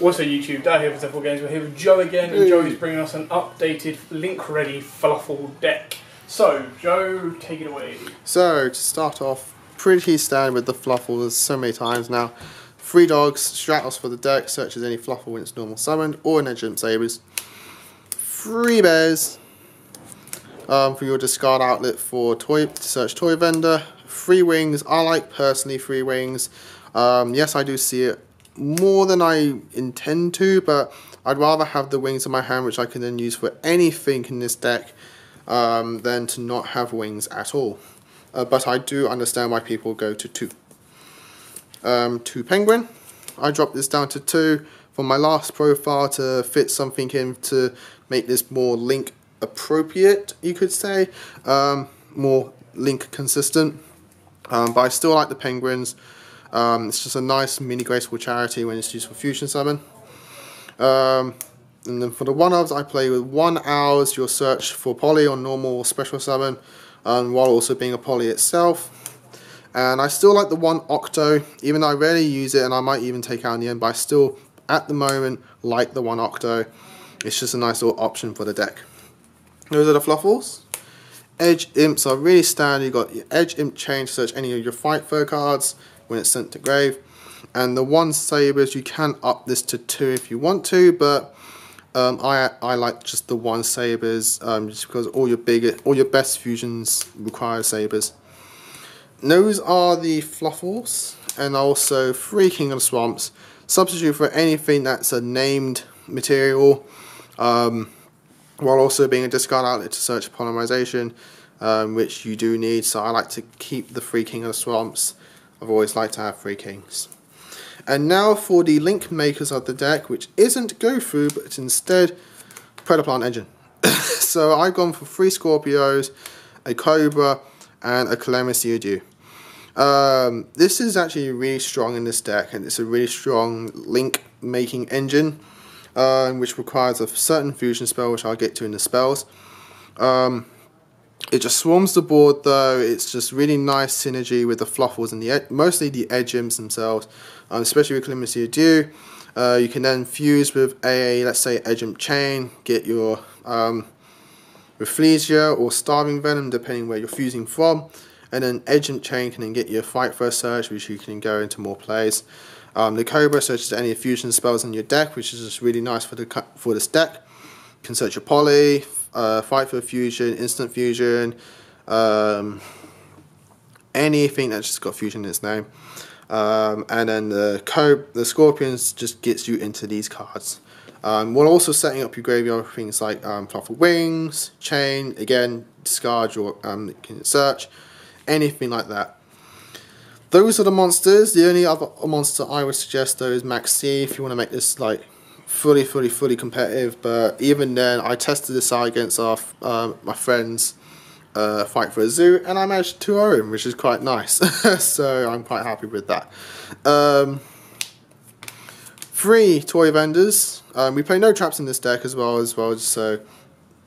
Also YouTube, Dad here with wargames. We're here with Joe again, and Joe is bringing us an updated, link-ready Fluffal deck. So, Joe, take it away. So, to start off, pretty standard with the Fluffal so many times now. 3 dogs, Stratos for the deck, searches any Fluffal when it's normal summoned, or an Agent Sabers. 3 bears for your discard outlet for toy to search toy vendor. 3 wings, I like personally 3 wings. Yes, I do see it more than I intend to, but I'd rather have the wings in my hand, which I can then use for anything in this deck, than to not have wings at all. But I do understand why people go to 2. 2 penguin. I dropped this down to 2 for my last profile to fit something in to make this more link appropriate, you could say, more link consistent. But I still like the penguins. It's just a nice mini graceful charity when it's used for fusion summon. And then for the 1-ofs, I play with 1 hours your search for poly on normal or special summon, while also being a poly itself. And I still like the 1 octo, even though I rarely use it and I might even take out in the end, but I still, at the moment, like the 1 octo. It's just a nice little option for the deck. Those are the Fluffals. Edge Imps are really standard. You've got your Edge Imp chain to search any of your Fight Fur cards when it's sent to grave. And the 1 Sabers, you can up this to 2 if you want to, but I like just the 1 Sabers, just because all your best fusions require Sabers. Those are the Fluffals, and also 3 King of the Swamps. Substitute for anything that's a named material, while also being a discard outlet to search polymerization, which you do need, so I like to keep the 3 King of the Swamps. I've always liked to have 3 kings. And now for the link makers of the deck, which isn't go through, but it's instead Predaplant Engine. So I've gone for 3 Scorpios, a Cobra, and a Calamity Ado. This is actually really strong in this deck, and it's a really strong link making engine, which requires a certain fusion spell, which I'll get to in the spells. It just swarms the board though. It's just really nice synergy with the Fluffals and mostly the Edge Imps themselves, especially with Calamity Ado. You can then fuse with a, let's say, Edge Imp chain, get your Rafflesia or Starving Venom, depending where you're fusing from, and then Edge Imp chain can then get your Fight for a Surge, which you can go into more plays. The Cobra searches any fusion spells in your deck, which is just really nice for this deck. You can search your poly, Fight for a Fusion, Instant Fusion, anything that's just got fusion in its name. And then the Scorpions just gets you into these cards. While also setting up your graveyard with things like Fluffal Wings, Chain, again, discard your can search, anything like that. Those are the monsters. The only other monster I would suggest though is Max C if you want to make this like fully competitive, but even then I tested this out against my friends Fight for a Zoo, and I managed to 2-0 him, which is quite nice. So I'm quite happy with that. 3 toy vendors. We play no traps in this deck as well, so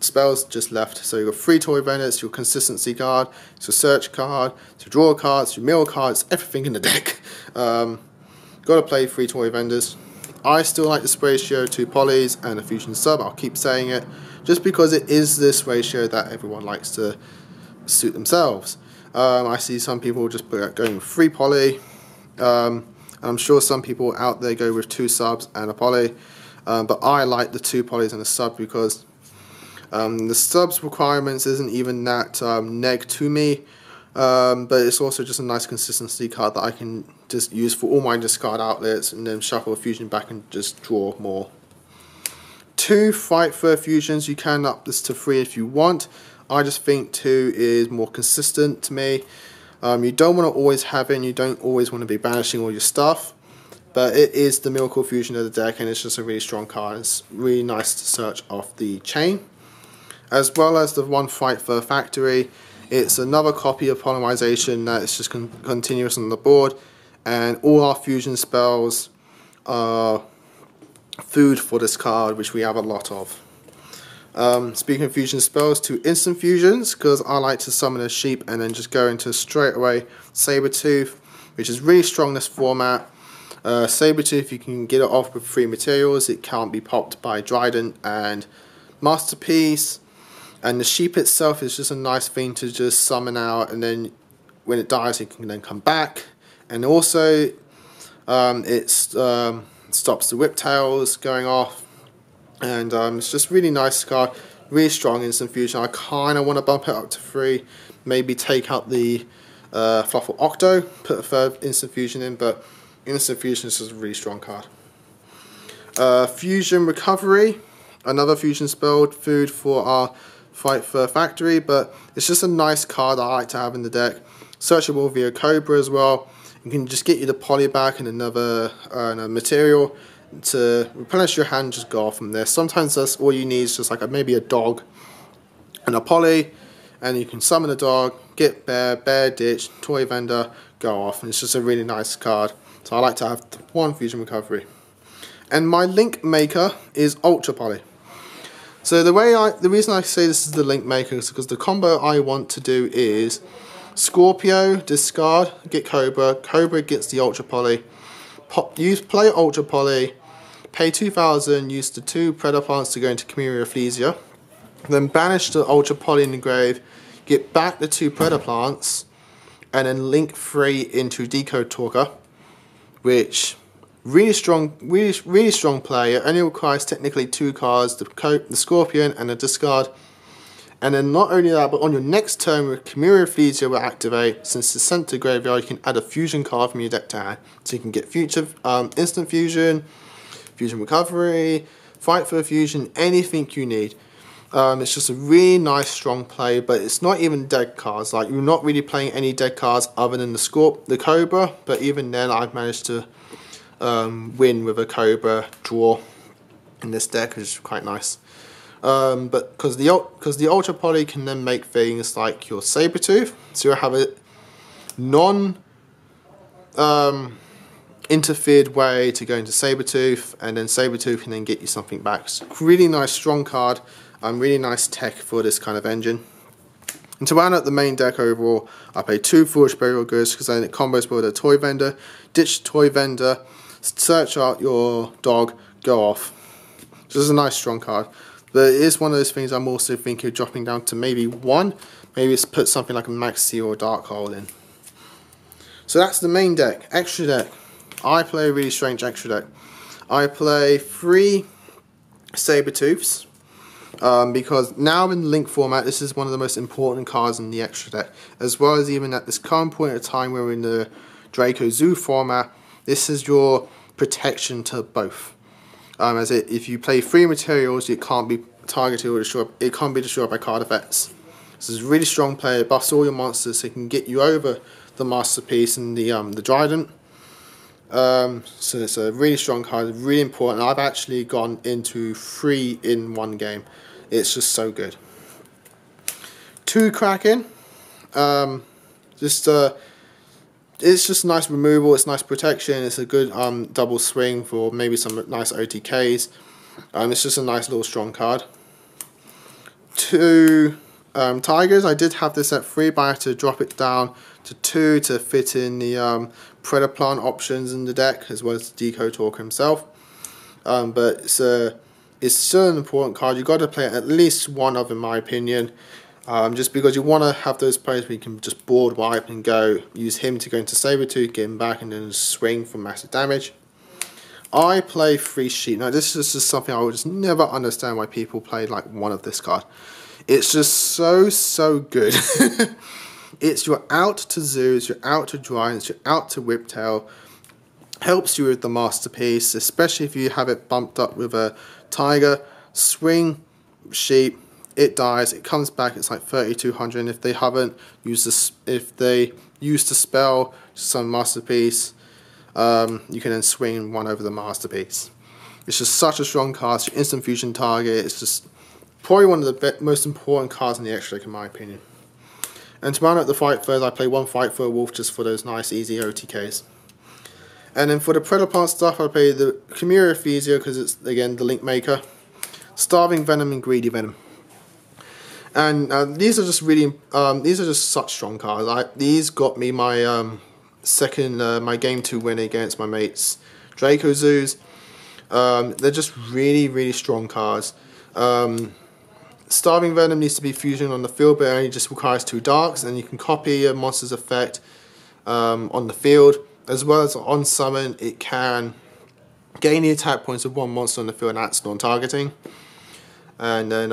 spells just left. So you've got 3 toy vendors, your consistency card, it's your search card, it's your draw cards, your mill cards, everything in the deck. Got to play 3 toy vendors. I still like this ratio to polys and a fusion sub. I'll keep saying it, just because it is this ratio that everyone likes to suit themselves. I see some people just going with 3 poly. I'm sure some people out there go with 2 subs and a poly, but I like the 2 polys and a sub because the subs requirements isn't even that neg to me, but it's also just a nice consistency card that I can just use for all my discard outlets and then shuffle a fusion back and just draw more. 2 Fight for fusions, you can up this to 3 if you want. I just think 2 is more consistent to me. You don't want to always have it, and you don't always want to be banishing all your stuff, but it is the Miracle Fusion of the deck, and it's just a really strong card. It's really nice to search off the chain. As well as the 1 Fight for Factory, it's another copy of Polymerization that is just continuous on the board, and all our fusion spells are food for this card, which we have a lot of. Speaking of fusion spells, 2 instant fusions, because I like to summon a sheep and then just go into straight away Sabertooth, which is really strong in this format. Sabretooth, you can get it off with 3 materials. It can't be popped by Trident and Masterpiece. And the sheep itself is just a nice thing to just summon out, and then when it dies it can then come back. And also it stops the whiptails going off, and it's just really nice card, really strong instant fusion. I kind of want to bump it up to 3, maybe take out the Fluffal Octo, put a 3rd instant fusion in, but instant fusion is just a really strong card. Fusion Recovery, another fusion spell, food for our Fight for Factory, but it's just a nice card I like to have in the deck. Searchable via Cobra as well. You can just get you the poly back and another material to replenish your hand, just go off from there. Sometimes that's all you need, is just like maybe a dog and a poly, and you can summon a dog, get bear ditch, toy vendor, go off, and it's just a really nice card. So I like to have 1 fusion recovery. And my link maker is Ultra Poly. So the reason I say this is the link maker is because the combo I want to do is Scorpio, discard, get Cobra, Cobra gets the Ultra Poly, play Ultra Poly, pay 2,000, use the 2 Predaplants to go into Chimera Ecclesia, then banish the Ultra Poly in the grave, get back the 2 Predaplants, and then link 3 into Decode Talker, which really strong play. It only requires technically 2 cards, the Scorpion and the discard. And then not only that, but on your next turn, Chimera Ecclesia will activate. Since it's sent to graveyard, you can add a fusion card from your deck to hand. So you can get future instant fusion, fusion recovery, fight for a fusion, anything you need. It's just a really nice strong play, but it's not even dead cards. Like, you're not really playing any dead cards other than the Cobra, but even then I've managed to win with a Cobra draw in this deck, which is quite nice. But because the Ultra Poly can then make things like your Sabretooth, so you'll have a interfered way to go into Sabretooth, and then Sabretooth can then get you something back. So really nice strong card, really nice tech for this kind of engine. And to round out the main deck overall, I play 2 Foolish Burial Goods because then it combos with a Toy Vendor, ditch Toy Vendor, search out your dog, go off. This is a nice strong card. But it is one of those things I'm also thinking of dropping down to maybe 1. Maybe it's put something like a Maxi or a Dark Hole in. So that's the main deck. Extra deck. I play a really strange extra deck. I play 3 Sabretooths. Because now in Link format, this is one of the most important cards in the extra deck. As well as even at this current point of time where we're in the Draco Zoo format, this is your protection to both. If you play 3 materials, it can't be targeted or destroyed. It can't be destroyed by card effects. This is a really strong play. It buffs all your monsters, so it can get you over the Masterpiece and the Trident. So it's a really strong card, really important. I've actually gone into 3 in 1 game. It's just so good. 2 Kraken. It's just nice removal, it's nice protection, it's a good double swing for maybe some nice OTKs. It's just a nice little strong card. 2 Tigers. I did have this at 3, but I had to drop it down to 2 to fit in the Predaplant options in the deck, as well as the Decode Talker himself. But it's still an important card. You've got to play at least 1 of, in my opinion. Just because you want to have those players where you can just board wipe and go, use him to go into Sabretooth, get him back, and then swing for massive damage. I play 3 Sheep. Now this is just something I would just never understand why people play like 1 of this card. It's just so good. It's your out to Zoos, you're out to Giants, you're out to Whiptail. Helps you with the Masterpiece, especially if you have it bumped up with a Tiger. Swing Sheep. It dies, it comes back, it's like 3,200, and if they haven't used this, if they used the spell, some Masterpiece, you can then swing 1 over the Masterpiece. It's just such a strong card, it's your instant fusion target, it's just probably one of the most important cards in the extra deck in my opinion. And to round out the Fight Furs, I play 1 Fight for a Wolf just for those nice easy OTKs. And then for the Predaplant stuff, I play the Chimera Ecclesia because it's again the link maker, Starving Venom and Greedy Venom. And these are just really, these are just such strong cards. These got me my my game 2 win against my mates Draco Zoos. They're just really strong cards. Starving Venom needs to be fusion on the field, but it only just requires 2 darks, and you can copy a monster's effect on the field, as well as on summon. It can gain the attack points of 1 monster on the field, and that's non-targeting. And then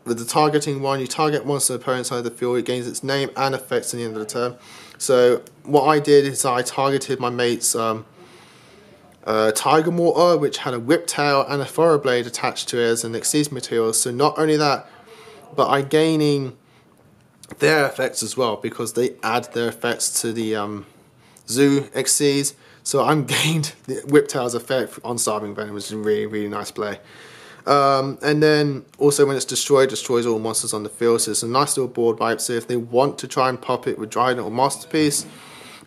with the targeting one, you target monster opponent side of the field, it gains its name and effects at the end of the turn. So what I did is I targeted my mate's Tiger Mortar, which had a Whiptail and a Thorough Blade attached to it as an Xyz material. So not only that, but I'm gaining their effects as well, because they add their effects to the Zoo Xyz. So I'm gained the Whiptail's effect on Starving Venom, which is a really nice play. And then also when it's destroyed, destroys all monsters on the field. So it's a nice little board wipe. So if they want to try and pop it with Trident or Masterpiece,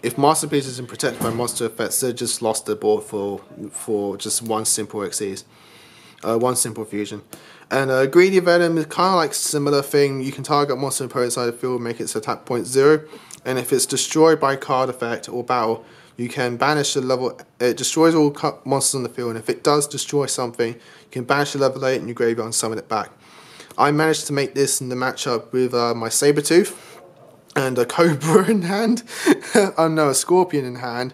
if Masterpiece isn't protected by monster effects, they just lost the board for just one simple Xyz, one simple fusion. And Greedy Venom is kind of like similar thing. You can target monster opponent side of the field, make its attack point 0, and if it's destroyed by card effect or battle, you can banish the level. It destroys all monsters on the field, and if it does destroy something, you can banish the level 8 in your graveyard and summon it back. I managed to make this in the matchup with my Sabertooth and a Cobra in hand. Oh no, a Scorpion in hand.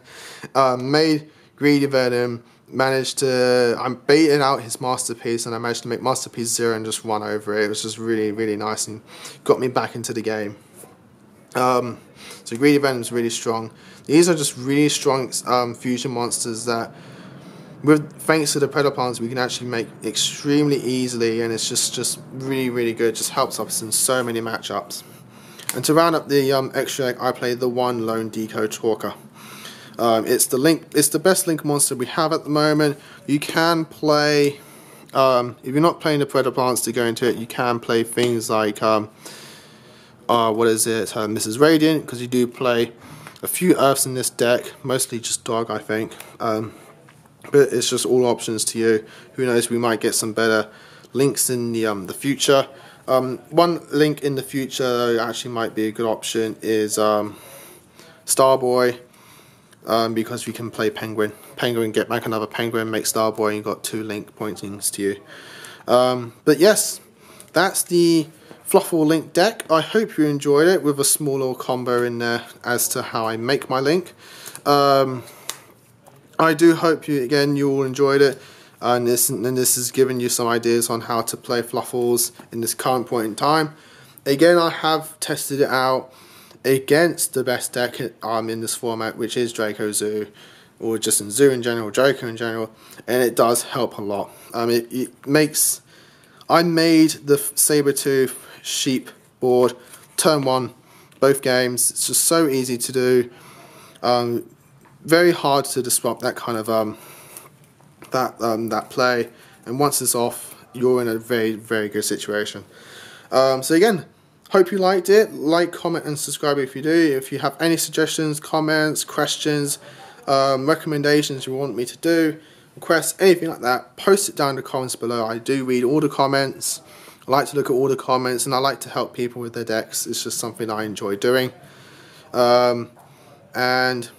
Made Greedy Venom. I'm baiting out his Masterpiece, and I managed to make Masterpiece 0 and just run over it. It was just really nice and got me back into the game. So Greedy Venom is really strong. These are just really strong fusion monsters that, thanks to the Predaplants, we can actually make extremely easily, and it's just really good. Just helps us in so many matchups. And to round up the extra deck, I played the one Lone Deco Talker. It's the best link monster we have at the moment. You can play, if you're not playing the Predaplants to go into it, you can play things like Mrs. Radiant, because you do play a few Earths in this deck, mostly just Dog, I think. But it's just all options to you. Who knows, we might get some better links in the future. One link in the future though actually might be a good option is Starboy, because we can play Penguin, get back another Penguin, make Starboy, and you've got 2 link pointings to you. But yes, that's the Fluffal link deck. I hope you enjoyed it, with a small little combo in there as to how I make my link. I do hope you all enjoyed it, and this has given you some ideas on how to play Fluffals in this current point in time. Again, I have tested it out against the best deck in this format, which is Draco Zoo, or just in Zoo in general, Draco in general, and it does help a lot. I made the Sabertooth Sheep board turn 1 both games. It's just so easy to do, very hard to disrupt that kind of that play, and once it's off, you're in a very good situation. So again, hope you liked it. Like, comment and subscribe if you do. If you have any suggestions, comments, questions, recommendations you want me to do, requests, anything like that, post it down in the comments below. I do read all the comments. I like to look at all the comments, and I like to help people with their decks. It's just something I enjoy doing. And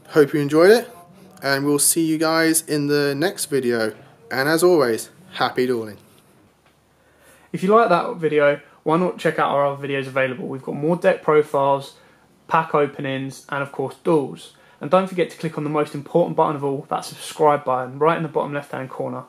hope you enjoyed it, and we'll see you guys in the next video. And as always, happy dueling. If you like that video, why not check out our other videos available? We've got more deck profiles, pack openings, and of course duels. And don't forget to click on the most important button of all, that subscribe button, right in the bottom left hand corner.